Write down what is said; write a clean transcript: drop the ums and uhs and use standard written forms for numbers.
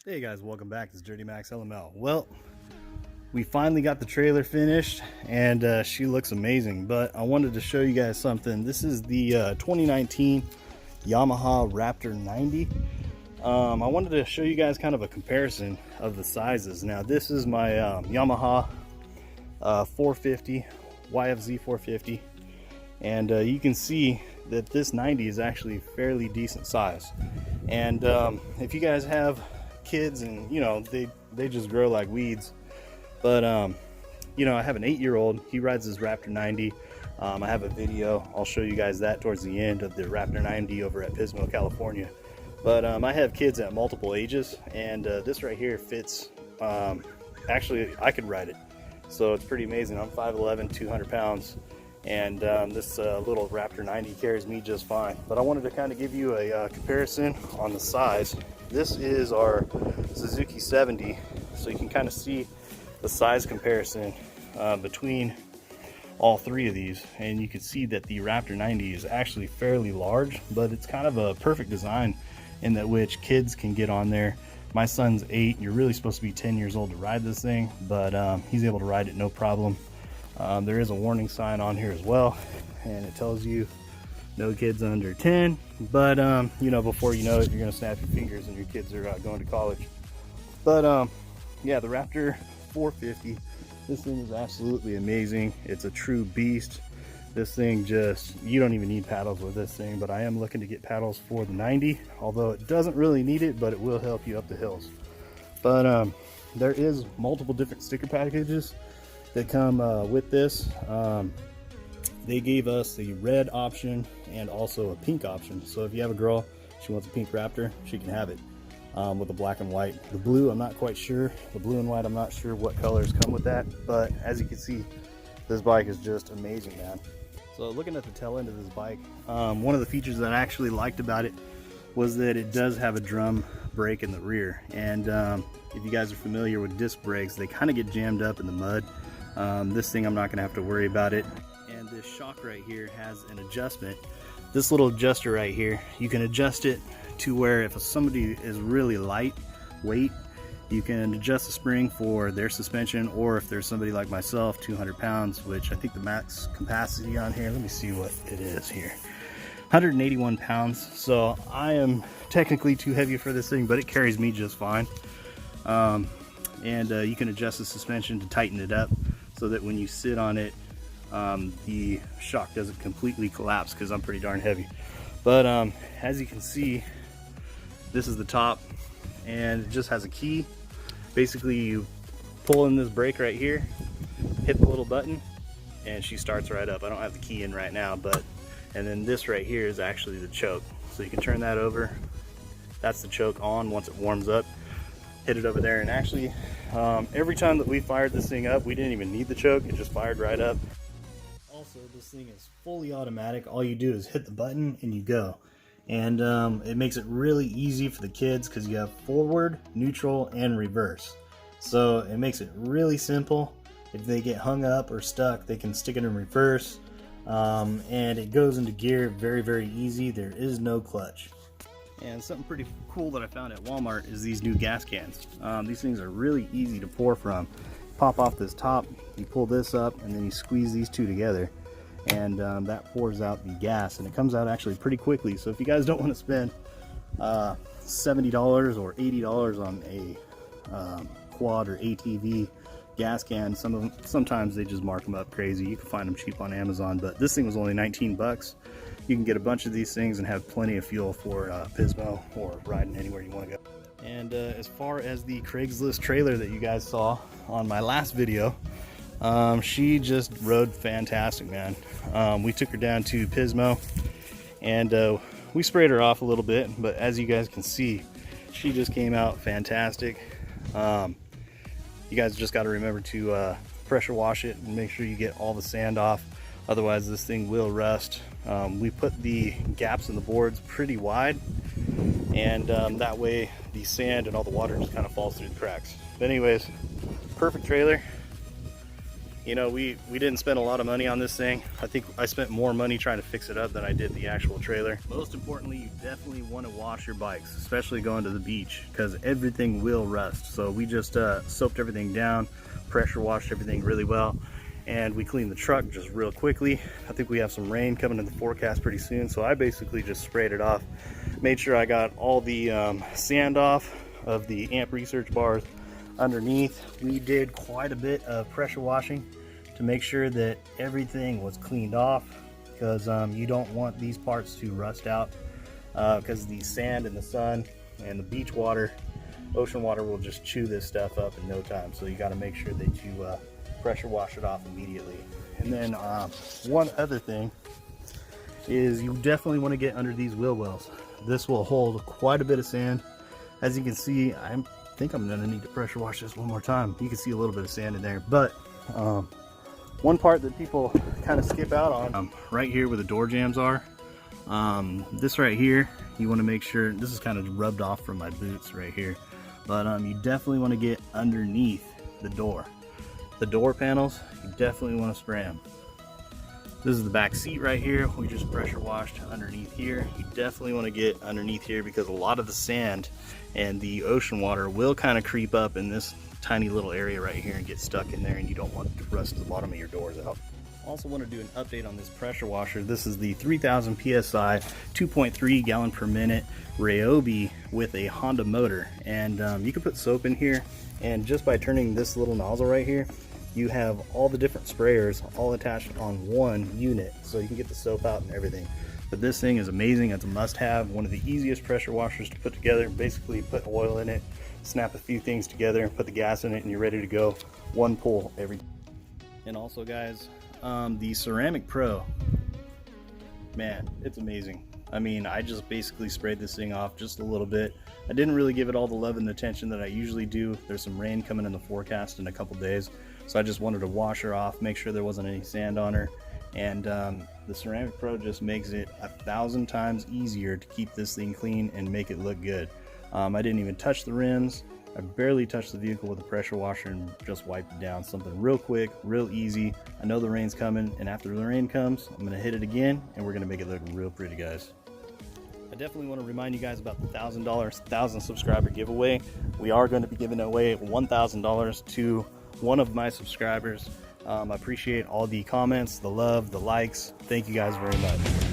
Hey guys, welcome back. It's Dirty Max LML. Well, we finally got the trailer finished and she looks amazing, but I wanted to show you guys something. This is the 2019 Yamaha Raptor 90. I wanted to show you guys kind of a comparison of the sizes. Now this is my Yamaha 450, YFZ 450, and you can see that this 90 is actually fairly decent size. And if you guys have kids and they just grow like weeds, but I have an 8-year-old. He rides his Raptor 90. I have a video, I'll show you guys that towards the end, of the Raptor 90 over at Pismo, California. But I have kids at multiple ages, and this right here fits. Actually, I could ride it, so it's pretty amazing. I'm 5'11", 200 pounds, and this little Raptor 90 carries me just fine. But I wanted to kind of give you a comparison on the size. This is our Suzuki 70, so you can kind of see the size comparison between all three of these, and you can see that the Raptor 90 is actually fairly large, but it's kind of a perfect design in that which kids can get on there. My son's 8. You're really supposed to be 10 years old to ride this thing, but he's able to ride it no problem. There is a warning sign on here as well, and it tells you no kids under 10, but before you know it, you're gonna snap your fingers and your kids are going to college. But yeah, the Raptor 450, this thing is absolutely amazing. It's a true beast. This thing you don't even need paddles with this thing, but I am looking to get paddles for the 90, although it doesn't really need it, but it will help you up the hills. But there is multiple different sticker packages that come with this. They gave us the red option and also a pink option. So if you have a girl, she wants a pink Raptor, she can have it with the black and white. The blue, I'm not quite sure. The blue and white, I'm not sure what colors come with that. But as you can see, this bike is just amazing, man. So looking at the tail end of this bike, one of the features that I actually liked about it was that it does have a drum brake in the rear. And if you guys are familiar with disc brakes, they kind of get jammed up in the mud. This thing, I'm not gonna have to worry about it. And this shock right here has an adjustment. This little adjuster right here, you can adjust it to where if somebody is really lightweight, you can adjust the spring for their suspension, or if there's somebody like myself, 200 pounds, which I think the max capacity on here, let me see what it is here, 181 pounds. So I am technically too heavy for this thing, but it carries me just fine. And you can adjust the suspension to tighten it up so that when you sit on it, the shock doesn't completely collapse, because I'm pretty darn heavy. But as you can see, this is the top, and it just has a key. Basically, you pull in this brake right here, hit the little button, and she starts right up. I don't have the key in right now, and then this right here is actually the choke. So you can turn that over. That's the choke on. Once it warms up, hit it over there. And actually, every time that we fired this thing up, we didn't even need the choke. It just fired right up. Also, this thing is fully automatic. All you do is hit the button and you go. And it makes it really easy for the kids, because you have forward, neutral, and reverse. So it makes it really simple. If they get hung up or stuck, they can stick it in reverse. And it goes into gear very, very easy. There is no clutch. And something pretty cool that I found at Walmart is these new gas cans. These things are really easy to pour from. Pop off this top, you pull this up, and then you squeeze these two together, and that pours out the gas, and it comes out actually pretty quickly. So if you guys don't want to spend $70 or $80 on a quad or ATV gas can, sometimes they just mark them up crazy. You can find them cheap on Amazon, but this thing was only 19 bucks. You can get a bunch of these things and have plenty of fuel for Pismo or riding anywhere you want to go. And as far as the Craigslist trailer that you guys saw on my last video, she just rode fantastic, man. We took her down to Pismo, and we sprayed her off a little bit, but as you guys can see, she just came out fantastic. You guys just got to remember to pressure wash it and make sure you get all the sand off, otherwise this thing will rust. We put the gaps in the boards pretty wide, and that way the sand and all the water just kind of falls through the cracks. But anyways, perfect trailer. You know, we didn't spend a lot of money on this thing. I think I spent more money trying to fix it up than I did the actual trailer. Most importantly, you definitely want to wash your bikes, especially going to the beach, because everything will rust. So we just soaped everything down, pressure washed everything really well, and we cleaned the truck just real quickly. I think we have some rain coming in the forecast pretty soon, so I basically just sprayed it off. Made sure I got all the sand off of the amp research bars underneath. We did quite a bit of pressure washing to make sure that everything was cleaned off, because you don't want these parts to rust out, because the sand and the sun and the beach water, ocean water, will just chew this stuff up in no time. So you got to make sure that you pressure wash it off immediately. And then one other thing is you definitely want to get under these wheel wells. This will hold quite a bit of sand. As you can see, I think I'm gonna need to pressure wash this one more time. You can see a little bit of sand in there, but one part that people kind of skip out on, right here where the door jambs are, this right here, you want to make sure, this is kind of rubbed off from my boots right here, but you definitely want to get underneath the door panels. You definitely want to spray them. This is the back seat right here. We just pressure washed underneath here. You definitely want to get underneath here, because a lot of the sand and the ocean water will kind of creep up in this tiny little area right here and get stuck in there, and you don't want to rust the bottom of your doors out. Also want to do an update on this pressure washer. This is the 3000 psi 2.3 gallon per minute Ryobi with a Honda motor, and you can put soap in here, and just by turning this little nozzle right here, you have all the different sprayers all attached on one unit, so you can get the soap out and everything. But this thing is amazing. It's a must-have, one of the easiest pressure washers to put together. Basically, put oil in it, snap a few things together, put the gas in it, and you're ready to go. One pull every. And also, guys, the Ceramic Pro, man, it's amazing. I mean, I just basically sprayed this thing off just a little bit. I didn't really give it all the love and attention that I usually do. There's some rain coming in the forecast in a couple days, so I just wanted to wash her off, make sure there wasn't any sand on her. And the Ceramic Pro just makes it 1,000 times easier to keep this thing clean and make it look good. I didn't even touch the rims. I barely touched the vehicle with a pressure washer and just wiped it down. Something real quick, real easy. I know the rain's coming, and after the rain comes, I'm gonna hit it again, and we're gonna make it look real pretty, guys. I definitely want to remind you guys about the $1,000 1,000 subscriber giveaway. We are going to be giving away $1,000 to one of my subscribers. I appreciate all the comments, the love, the likes. Thank you guys very much.